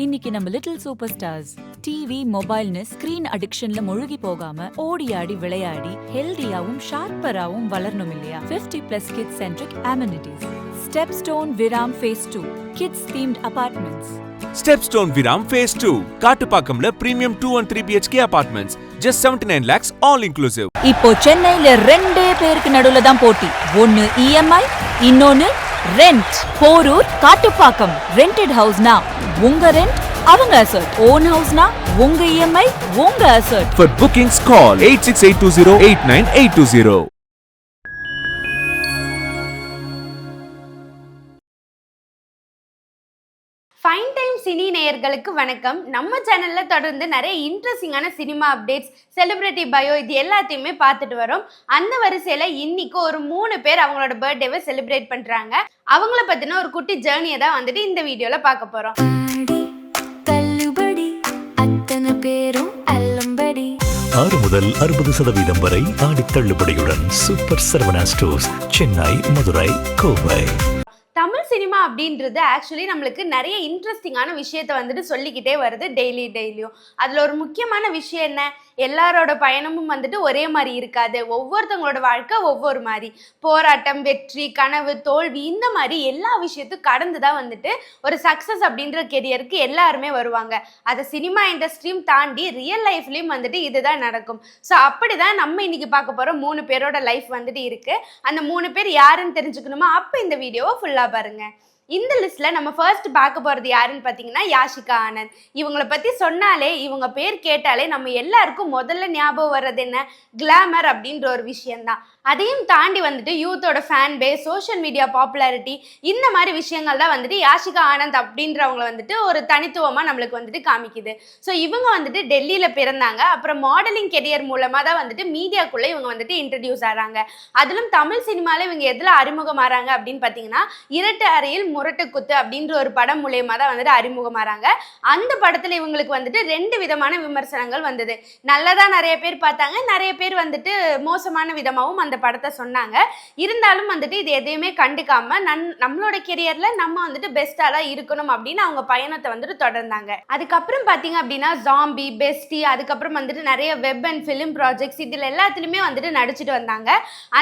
இன்னைக்கு நம்ம little super stars TV மொபைல்னு ஸ்கிரீன் அடிக்ஷன்ல முழுகி போகாம ஓடி ஆடி விளையாடி ஹெல்தியாவும் ஷார்ப்பராவும் வளரணும் இல்லையா? 50+ kids centric amenities. Stepstone Viram phase 2 kids themed apartments. Stepstone Viram Phase 2 காட்டுப்பாக்கம்ல premium 2 and 3 BHK apartments just 79 lakhs all inclusive. இப்போ சென்னையில ரெண்டே பேருக்கு நடுவுல தான் போட்டி. ஒன்னு EMI, இன்னொன்னு ரெண்ட். போரூர் காட்டுப்பாக்கம் ரெண்டட் ஹவுஸ்னா உங்க ரெண்ட் அவங்க அசர்ட், ஓன் ஹவுஸ்னா உங்க EMI உங்க asset. For bookings call 8682089820. Fine time cine நேயர்களுக்கு வணக்கம். நம்ம சேனல்ல தொடர்ந்து நிறைய இன்ட்ரெஸ்டிங்கான சினிமா அப்டேட்ஸ், செலிபிரிட்டி பயோ இது எல்லாத்தையுமே பார்த்துட்டு வரோம். அந்த வரிசையில இன்னைக்கு ஒரு 3 பேர் அவங்களோட பர்த்டேவை செலிப்ரேட் பண்றாங்க. அவங்கள பத்தின ஒரு குட்டி ஜேர்னியை தான் வந்துட்டு இந்த வீடியோல பார்க்க போறோம். 6 முதல் 60% வரை ஆடி தள்ளுபடியுடன் super Saravana stores, Chennai, Madurai, Kovai. Tamil cinema அப்படின்றது ஆக்சுவலி நம்மளுக்கு நிறைய இன்ட்ரெஸ்டிங்கான விஷயத்த வந்துட்டு சொல்லிக்கிட்டே வருது டெய்லியும். அதில் ஒரு முக்கியமான விஷயம் என்ன, எல்லாரோட பயணமும் வந்துட்டு ஒரே மாதிரி இருக்காது. ஒவ்வொருத்தவங்களோட வாழ்க்கை ஒவ்வொரு மாதிரி, போராட்டம், வெற்றி, கனவு, தோல்வி, இந்த மாதிரி எல்லா விஷயத்துக்கும் கடந்து தான் வந்துட்டு ஒரு சக்ஸஸ் அப்படின்ற கெரியருக்கு எல்லாருமே வருவாங்க. அதை சினிமா இண்டஸ்ட்ரியும் தாண்டி ரியல் லைஃப்லேயும் வந்துட்டு இதுதான் நடக்கும். ஸோ அப்படி தான் நம்ம இன்னைக்கு பார்க்க போகிற 3 பேரோட லைஃப் வந்துட்டு இருக்குது. அந்த 3 பேர் யாருன்னு தெரிஞ்சுக்கணுமா? அப்போ இந்த வீடியோவை ஃபுல்லாக பாருங்க. இந்த லிஸ்ட்ல நம்ம ஃபர்ஸ்ட் பார்க்க போறது யாருன்னு பார்த்தீங்கன்னா யாஷிகா ஆனந்த். இவங்களை பத்தி சொன்னாலே, இவங்க பேர் கேட்டாலே நம்ம எல்லாருக்கும் முதல்ல ஞாபகம் வர்றது என்ன, கிளாமர் அப்படின்ற ஒரு விஷயம்தான். அதையும் தாண்டி வந்துட்டு யூத்தோட fan base, social media popularity, இந்த மாதிரி விஷயங்கள் தான் வந்துட்டு யாஷிகா ஆனந்த் அப்படின்றவங்கள வந்துட்டு ஒரு தனித்துவமா நம்மளுக்கு வந்துட்டு காமிக்குது. ஸோ இவங்க வந்துட்டு டெல்லியில பிறந்தாங்க. அப்புறம் மாடலிங் கெரியர் மூலமா தான் வந்துட்டு மீடியாக்குள்ள இவங்க வந்துட்டு இன்ட்ரடியூஸ் ஆகிறாங்க. அதிலும் தமிழ் சினிமால இவங்க எதுல அறிமுகமாறாங்க அப்படின்னு பார்த்தீங்கன்னா, இரட்டு அறையில் முரட்டு குத்து அப்படின்ற ஒரு படம் மூலயமா தான் வந்துட்டு அறிமுகமாறாங்க. அந்த படத்துல இவங்களுக்கு வந்துட்டு 2 விதமான விமர்சனங்கள் வந்தது. நல்லதா நிறைய பேர் பார்த்தாங்க, நிறைய பேர் வந்துட்டு மோசமான விதமாகவும் அந்த படத்தை சொன்னாங்க. இருந்தாலும் வந்துட்டு இது எதையுமே கண்டுக்காம நம்மளோட கெரியர்ல நம்ம வந்துட்டு பெஸ்டாலா இருக்கணும் அப்படின்னு அவங்க பயணத்தை வந்துட்டு தொடர்ந்தாங்க. அதுக்கப்புறம் பாத்தீங்க அப்படின்னா ஜாம்பி, பெஸ்டி, அதுக்கப்புறம் வந்துட்டு நிறைய வெப் அண்ட் ஃபிலிம் ப்ராஜெக்ட்ஸ், இதுல எல்லாத்துலயுமே வந்துட்டு நடிச்சுட்டு வந்தாங்க.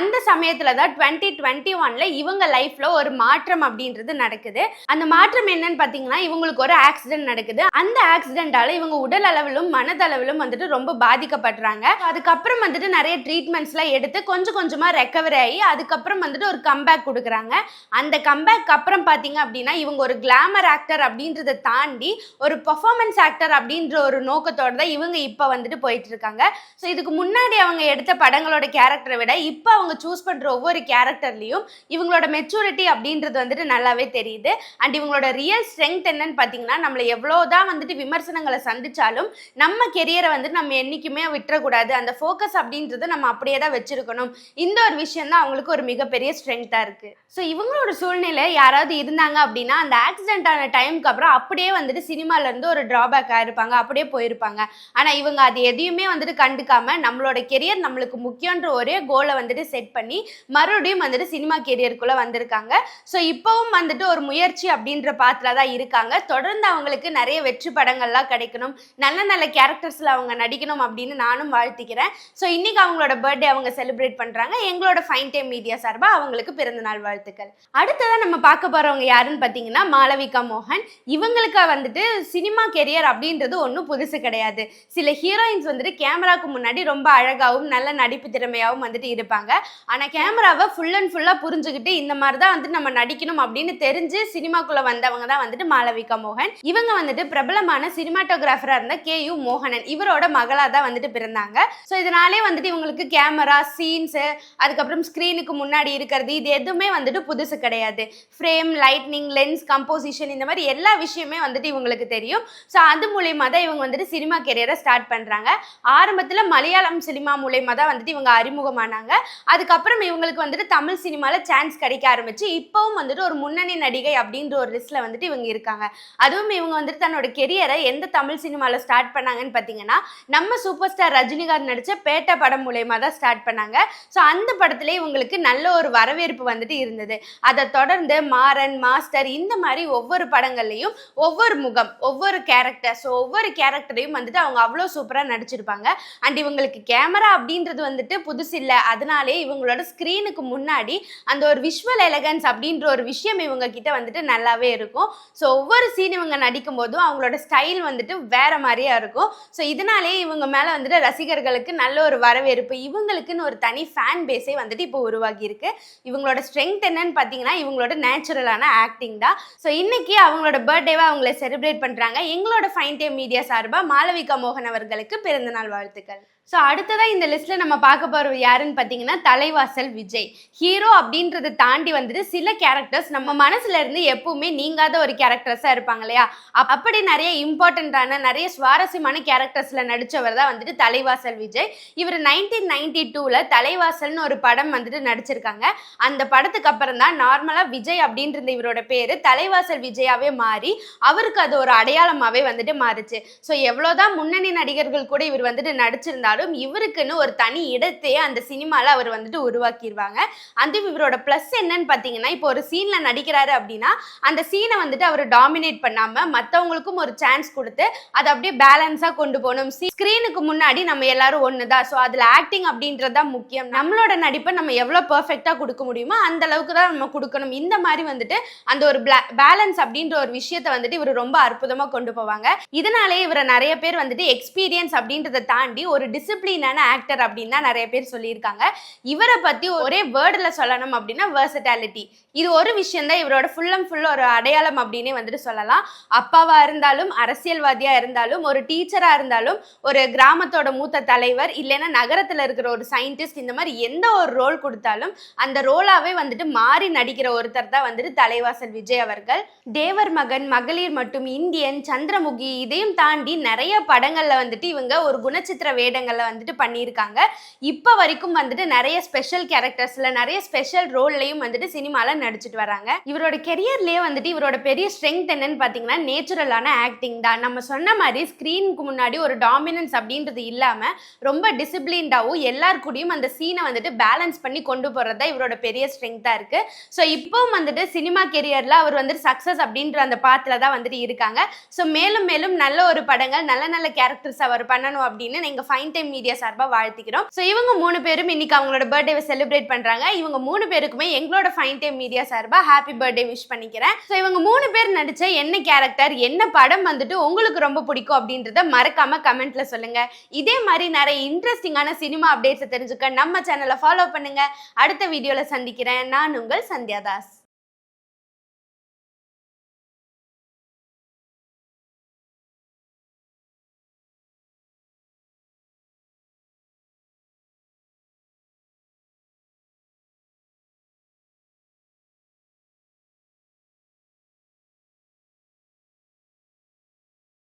அந்த சமயத்துல தான் 2021ல இவங்க லைஃப்ல ஒரு மாற்றம் அப்படின்றது நடக்குது. அந்த மாற்றம் என்னன்னு பாத்தீங்கன்னா, இவங்களுக்கு ஒரு ஆக்சிடென்ட் நடக்குது. அந்த ஆக்சிடென்டால இவங்க உடல் அளவிலும் மனதளவிலும் வந்துட்டு ரொம்ப பாதிக்கப்படுறாங்க. அதுக்கப்புறம் வந்துட்டு நிறைய ட்ரீட்மெண்ட்ஸ்லாம் எடுத்து கொஞ்சம் கொஞ்சமா ரெக்கவரி ஆகி அதுக்கப்புறம் வந்துட்டு ஒரு கம்பேக் கொடுக்குறாங்க. அந்த கம்பேக் அப்புறம் பாத்தீங்க அப்படின்னா, இவங்க ஒரு கிளாமர் ஆக்டர் அப்படின்றத தாண்டி ஒரு பெர்ஃபார்மன்ஸ் ஆக்டர் அப்படின்ற ஒரு நோக்கத்தோட தான் இவங்க இப்ப வந்துட்டு போயிட்டு இருக்காங்க. ஸோ இதுக்கு முன்னாடி அவங்க எடுத்த படங்களோட கேரக்டரை விட இப்ப அவங்க சூஸ் பண்ற ஒவ்வொரு கேரக்டர்லயும் இவங்களோட மெச்சூரிட்டி அப்படின்றது வந்துட்டு நல்லாவே தெரியுது. அண்ட் இவங்களோட ரியல் ஸ்ட்ரென்த் என்னன்னு பாத்தீங்கன்னா, நம்மளை எவ்வளவுதான் வந்துட்டு விமர்சனங்களை சந்திச்சாலும் நம்ம கெரியரை வந்துட்டு நம்ம என்னைக்குமே விட்டுறக்கூடாது. அந்த ஃபோக்கஸ் அப்படின்றது நம்ம அப்படியே தான் வச்சிருக்கணும். இந்த ஒரு விஷயம் தான் அவங்களுக்கு ஒரு மிகப்பெரிய ஸ்ட்ரென்த்தா இருக்கு. ஸோ இவங்களோட சூழ்நிலை யாராவது இருந்தாங்க அப்படின்னா, அந்த ஆக்சிடென்ட் ஆன டைமுக்கு அப்புறம் அப்படியே வந்துட்டு சினிமால இருந்து ஒரு டிராபேக் ஆயிருப்பாங்க, அப்படியே போயிருப்பாங்க. ஆனா இவங்க அது எதையுமே வந்துட்டு கண்டுக்காம நம்மளோட கெரியர் நம்மளுக்கு முக்கியன்ற ஒரே கோலை வந்துட்டு செட் பண்ணி மறுபடியும் வந்துட்டு சினிமா கெரியருக்குள்ள வந்திருக்காங்க. ஸோ இப்பவும் வந்துட்டு ஒரு முயற்சி அப்படின்ற பாத்துல தான் இருக்காங்க. தொடர்ந்து அவங்களுக்கு நிறைய வெற்றி படங்கள்லாம் கிடைக்கணும், நல்ல நல்ல கேரக்டர்ஸ்ல அவங்க நடிக்கணும் அப்படின்னு நானும் வாழ்த்திக்கிறேன். ஸோ இன்னைக்கு அவங்களோட பர்த்டே அவங்க செலிப்ரேட் பண்றாங்க. எங்களோட ஃபைன் டைம் மீடியா சார்பா அவங்களுக்கு பிறந்த நாள் வாழ்த்துக்கள். அடுத்ததான் நம்ம பார்க்க போறவங்க யாருன்னு பார்த்தீங்கன்னா, மாளவிகா மோகன். இவங்களுக்கு வந்துட்டு சினிமா கெரியர் அப்படின்றது ஒன்றும் புதுசு கிடையாது. சில ஹீரோயின்ஸ் வந்துட்டு கேமராக்கு முன்னாடி ரொம்ப அழகாகவும் நல்ல நடிப்பு திறமையாகவும் வந்துட்டு இருப்பாங்க. ஆனா கேமராவை ஃபுல் அண்ட் ஃபுல்லா புரிஞ்சுக்கிட்டு இந்த மாதிரி தான் வந்துட்டு நம்ம நடிக்கணும் அப்படின்னு தெரிஞ்சு சினிமாக்குள்ள வந்தவங்க தான் வந்துட்டு மாளவிகா மோகன். இவங்க வந்துட்டு பிரபலமான சினிமாட்டோகிராஃபரா இருந்த KU மோகனன் இவரோட மகளா தான் வந்துட்டு பிறந்தாங்க. ஸோ இதனாலே வந்துட்டு இவங்களுக்கு கேமரா, சீன்ஸ், அதுக்கப்புறம் ஸ்கிரீனுக்கு முன்னாடி இருக்கிறது, இது எதுவுமே வந்துட்டு புதுசு கிடையாது. ஃப்ரேம், லைட்னிங், லென்ஸ், கம்போசிஷன், இந்த மாதிரி எல்லா விஷயமே வந்துட்டு இவங்களுக்கு தெரியும். ஸோ அது மூலயமா தான் இவங்க வந்துட்டு சினிமா கெரியரை ஸ்டார்ட் பண்றாங்க. ஆரம்பத்துல மலையாளம் சினிமா மூலயமா தான் வந்துட்டு இவங்க அறிமுகமானாங்க. அதுக்கப்புறம் இவங்களுக்கு வந்துட்டு தமிழ் சினிமால சான்ஸ் கிடைக்க ஆரம்பிச்சு இப்பவும் வந்துட்டு ஒரு முன்னணி நடிகை அப்படின்ற ஒரு லிஸ்ட்ல வந்துட்டு இவங்க இருக்காங்க. அதுவும் இவங்க வந்துட்டு தன்னோட கெரியரை எந்த தமிழ் சினிமால ஸ்டார்ட் பண்ணாங்கன்னு பாத்தீங்கன்னா, நம்ம சூப்பர் ஸ்டார் ரஜினிகாந்த் நடிச்ச பேட்ட படம் மூலமா தான் ஸ்டார்ட் பண்ணாங்க. ஸோ அந்த படத்துல இவங்களுக்கு நல்ல ஒரு வரவேற்பு வந்துட்டு இருந்தது. அதை தொடர்ந்து மாறன், மாஸ்டர் இந்த மாதிரி ஒவ்வொரு படங்கள்லையும் ஒவ்வொரு முகம், ஒவ்வொரு கேரக்டர், ஸோ ஒவ்வொரு கேரக்டரையும் வந்துட்டு அவங்க அவ்வளோ சூப்பராக நடிச்சிருப்பாங்க. அண்ட் இவங்களுக்கு கேமரா அப்படின்றது வந்துட்டு புதுசு இல்லை. அதனாலே இவங்களோட ஸ்க்ரீனுக்கு முன்னாடி அந்த ஒரு விஷுவல் எலகன்ஸ் அப்படின்ற ஒரு விஷயம் இவங்க கிட்ட வந்துட்டு நல்லாவே இருக்கும். ஸோ ஒவ்வொரு சீன் இவங்க நடிக்கும் போதும் அவங்களோட ஸ்டைல் வந்துட்டு வேற மாதிரியா இருக்கும். ஸோ இதனாலே இவங்க மேலே வந்துட்டு ரசிகர்களுக்கு நல்ல ஒரு வரவேற்பு, இவங்களுக்குன்னு ஒரு தனி ஃபேன் பேஸே வந்துட்டு இப்போ உருவாகி இருக்கு. இவங்களோட ஸ்ட்ரென்த் என்னன்னு பார்த்தீங்கன்னா இவங்களோட நேச்சுரலான ஆக்டிங் தான். ஸோ இன்னைக்கு அவங்களோட பர்த்டேவை அவங்கள செலிப்ரேட் பண்ணுறாங்க. எங்களோட ஃபைன் டைம் மீடியா சார்பாக மாளவிகா மோகன் அவர்களுக்கு பிறந்தநாள் வாழ்த்துக்கள். ஸோ அடுத்ததாக இந்த லிஸ்ட்டில் நம்ம பார்க்க போகிற யாருன்னு பார்த்தீங்கன்னா தலைவாசல் விஜய். ஹீரோ அப்படின்றத தாண்டி வந்துட்டு சில கேரக்டர்ஸ் நம்ம மனசுல இருந்து எப்பவுமே நீங்காத ஒரு கேரக்டர்ஸாக இருப்பாங்க இல்லையா? அப்படி நிறைய இம்பார்ட்டண்ட்டான நிறைய சுவாரஸ்யமான கேரக்டர்ஸில் நடித்தவர் தான் வந்துட்டு தலைவாசல் விஜய். இவர் 1992 தலைவாசல்னு ஒரு படம் வந்துட்டு நடிச்சிருக்காங்க. அந்த படத்துக்கு அப்புறம் தான் நார்மலாக விஜய் அப்படின்றது இவரோட பேர் தலைவாசல் விஜயாவே மாறி அவருக்கு அது ஒரு அடையாளமாகவே வந்துட்டு மாறுச்சு. ஸோ எவ்வளோதான் முன்னணி நடிகர்கள் கூட இவர் வந்துட்டு நடிச்சிருந்தாலும் இவருக்குன்னு ஒரு தனி இடத்தையே அந்த சினிமால அவர் வந்துட்டு உருவாக்கிடுவாங்க. அந்த இவரோட பிளஸ் என்னன்னு பார்த்தீங்கன்னா, இப்போ ஒரு சீன்ல நடிக்கிறாரு அப்படின்னா அந்த சீனை வந்துட்டு அவர் டாமினேட் பண்ணாம மற்றவங்களுக்கும் ஒரு சான்ஸ் கொடுத்து அதை அப்படியே பேலன்ஸா கொண்டு போகணும். ஸ்கிரீனுக்கு முன்னாடி நம்ம எல்லாரும் ஒண்ணுதான். ஸோ அதுல ஆக்டிங் அப்படின்றதான் முக்கியம். நம்மளோட நடிப்பை நம்ம எவ்வளவு பெர்ஃபெக்டா கொடுக்க முடியுமோ அந்த அளவுக்கு தான் நம்ம கொடுக்கணும். இந்த மாதிரி வந்துட்டு அந்த ஒரு பேலன்ஸ் அப்படின்ற ஒரு விஷயத்தை வந்துட்டு இவர் ரொம்ப அற்புதமா கொண்டு போவாங்க. இதனாலே இவரை நிறைய பேர் வந்துட்டு எக்ஸ்பீரியன்ஸ் அப்படின்றத தாண்டி ஒரு டிசிப்ளினான ஆக்டர் அப்படின்னு தான் நிறைய பேர் சொல்லியிருக்காங்க. இவரை பத்தி ஒரே வேர்டுல சொல்லணும் அப்படின்னா வெர்சட்டாலிட்டி. இது ஒரு விஷயம் தான் இவரோட ஃபுல் அண்ட் ஃபுல் ஒரு அடையாளம் அப்படின்னே வந்துட்டு சொல்லலாம். அப்பாவா இருந்தாலும், அரசியல்வாதியா இருந்தாலும், ஒரு டீச்சரா இருந்தாலும், ஒரு கிராமத்தோட மூத்த தலைவர், இல்லைன்னா நகரத்துல இருக்கிற ஒரு சயின்டிஸ்ட், இந்த மாதிரி எந்த ஒரு ரோல் கொடுத்தாலும் அந்த ரோலாவே வந்துட்டு மாறி நடிக்கிற ஒருத்தர் தான் வந்துட்டு தலைவாசல் விஜய் அவர்கள். தேவர் மகன், மகளிர் மட்டும், இந்தியன், சந்திரமுகி இதையும் தாண்டி நிறைய படங்கள்ல வந்துட்டு இவங்க ஒரு குணச்சித்திர வேடங்கள்ல வந்துட்டு பண்ணியிருக்காங்க. இப்போ வரைக்கும் வந்துட்டு நிறைய ஸ்பெஷல் கேரக்டர்ஸ்ல நிறைய ஸ்பெஷல் ரோல்லையும் வந்துட்டு சினிமால நடிச்சிட்டு வராங்க. இவரோட கெரியர்லயே வந்துட்டு இவரோட பெரிய ஸ்ட்ரென்த் என்னன்னு பாத்தீங்கன்னா நேச்சுரலான ஆக்டிங் தான். நம்ம சொன்ன மாதிரி ஸ்கிரீனுக்கு முன்னாடி ஒரு டாமினன்ஸ் அப்படின்றது இல்லாம ரொம்ப டிசிப்ளின்டாவும் எல்லார் கூடயும் அந்த சீனை வந்துட்டு பேலன்ஸ் பண்ணி கொண்டு போறதா இவரோட பெரிய ஸ்ட்ரென்த்தா இருக்கு. ஸோ இப்பவும் வந்துட்டு சினிமா கெரியர்ல அவர் வந்துட்டு சக்சஸ் அப்படின்ற அந்த பாத்துல தான் வந்துட்டு இருக்காங்க. ஸோ மேலும் மேலும் நல்ல ஒரு படங்கள், நல்ல நல்ல கேரக்டர்ஸ் அவர் பண்ணணும் அப்படின்னு நீங்க ஃபைன் டைம் மீடியா சார்பா வாழ்த்திக்கிறோம். ஸோ இவங்க 3 பேரும் இன்னைக்கு அவங்களோட பர்த்டேவை செலிப்ரேட் பண்றாங்க. இவங்க 3 பேருக்குமே எங்களோட ஃபைன் டைம் மீடியா சார்பா ஹாப்பி பர்த்டே விஷ் பண்ணிக்கிறேன். ஸோ இவங்க 3 பேர் நடிச்ச என்ன கேரக்டர், என்ன படம் வந்துட்டு உங்களுக்கு ரொம்ப பிடிக்கும் அப்படின்றத மறக்காம கமெண்ட்ல சொல்லுங்க. இதே மாதிரி நிறைய இன்ட்ரெஸ்டிங்கான சினிமா அப்டேட்ஸ் தெரிஞ்சுக்க நம்ம சேனலை ஃபாலோ பண்ணுங்க. அடுத்த வீடியோல சந்திக்கிறேன். நான் உங்கள் சந்தியா தாஸ்.